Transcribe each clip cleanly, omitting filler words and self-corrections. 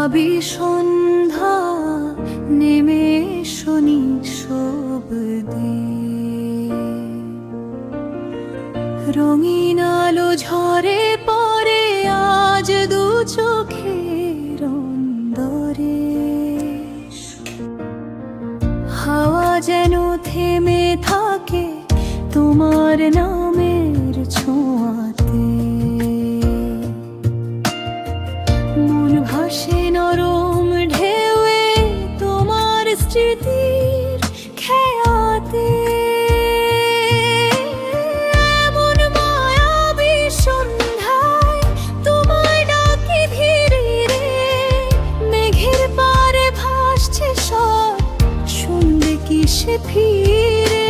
মায়াবী সন্ধ্যা নেমে শনি শব্দে, রঙিন আলো ঝরে পড়ে আজ দু চোখের অন্দরে। হাওয়া যেন থেমে থাকে তোমার নামের ছোঁয়াতে, মন ভাসে নরম ঢেউয়ে তোমার স্মৃতির খেয়াতে। এমন মায়াবী সন্ধ্যায় তোমায় ডাকি ধীরে রে, মেঘের পারে ভাসছে সব, শুনবে কি সে ফিরে?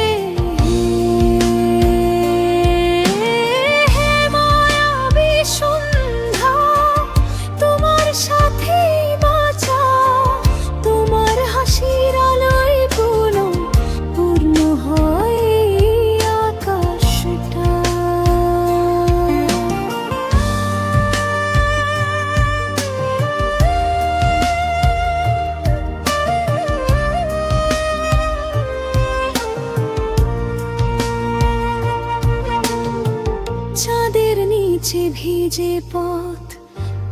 চাঁদের নিচে ভিজে পথ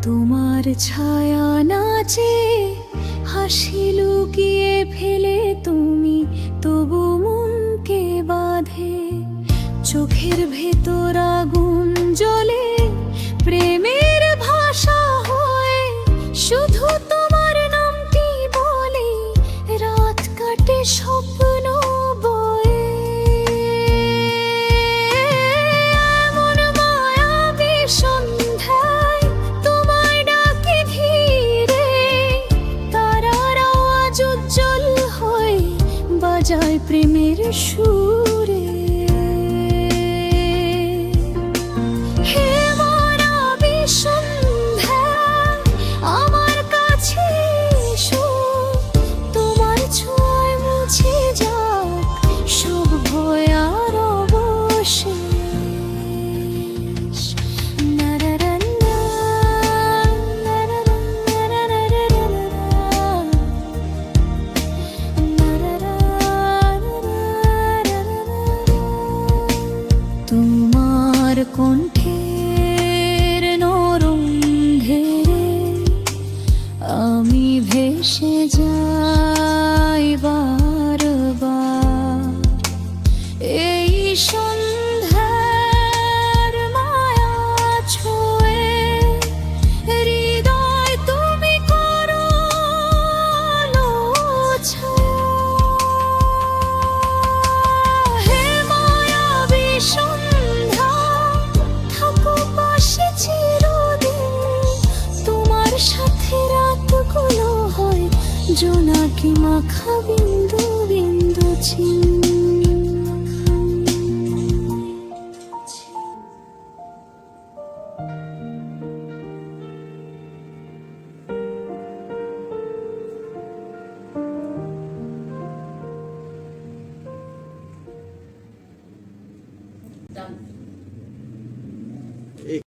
তোমার ছায়া নাচে, হাসি লুকিয়ে ফেলে তুমি তবু মনকে বাঁধে। চোখের ভেতর আগুন জ্বলে প্রেমের ভাষা হয়ে, শুধু তোমার নামটি বলে রাত কাটে স্বপ্ন বয়ে। এমন মায়াবী সন্ধ্যায় তোমায় ডাকি ধীরে, তারার আওয়াজ উজ্জ্বল হয়ে বাজায় প্রেমের সুরে। হে মায়াবী সন্ধ্যা, আমার কাছে এসো, তোমার ছোঁয়ায় মুছে যাক সব ভয় আর অবশেষ। নারারান্না, তোমার কণ্ঠের নরম ঘেরে আমি ভেসে যাই বারবার। এই সন্ধ্যার মায়া ছোঁয়ে হৃদয় তুমি করো আলো ছায়া। হে মায়াবী সন্ধ্যা, থাকো পাশে চিরদিন, তোমার সাথে রাতগুলো হয় জোনাকি মাখা বিন্দু বিন্দু চিন।